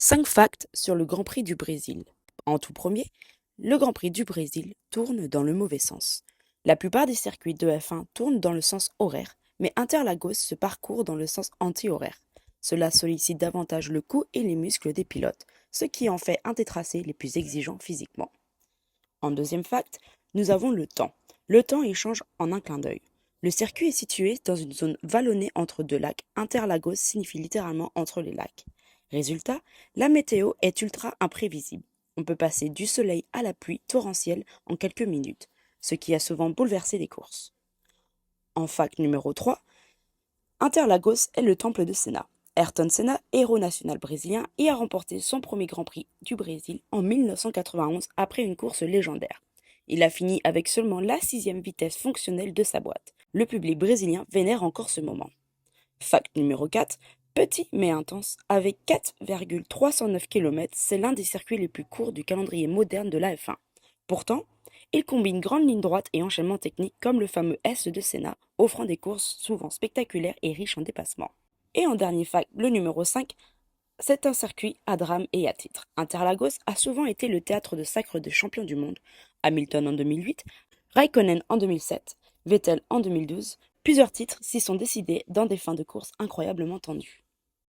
5 facts sur le Grand Prix du Brésil. En tout premier, le Grand Prix du Brésil tourne dans le mauvais sens. La plupart des circuits de F1 tournent dans le sens horaire, mais Interlagos se parcourt dans le sens anti-horaire. Cela sollicite davantage le cou et les muscles des pilotes, ce qui en fait un des tracés les plus exigeants physiquement. En deuxième fact, nous avons le temps. Le temps y change en un clin d'œil. Le circuit est situé dans une zone vallonnée entre deux lacs. Interlagos signifie littéralement entre les lacs. Résultat, la météo est ultra imprévisible. On peut passer du soleil à la pluie torrentielle en quelques minutes, ce qui a souvent bouleversé les courses. En fact numéro 3, Interlagos est le temple de Senna. Ayrton Senna, héros national brésilien, y a remporté son premier Grand Prix du Brésil en 1991 après une course légendaire. Il a fini avec seulement la 6e vitesse fonctionnelle de sa boîte. Le public brésilien vénère encore ce moment. Fact numéro 4, petit mais intense, avec 4,309 km, c'est l'un des circuits les plus courts du calendrier moderne de la F1. Pourtant, il combine grande ligne droite et enchaînement technique comme le fameux S de Senna, offrant des courses souvent spectaculaires et riches en dépassements. Et en dernier fact, le numéro 5, c'est un circuit à drame et à titre. Interlagos a souvent été le théâtre de sacres de champions du monde. Hamilton en 2008, Raikkonen en 2007, Vettel en 2012. Plusieurs titres s'y sont décidés dans des fins de course incroyablement tendues.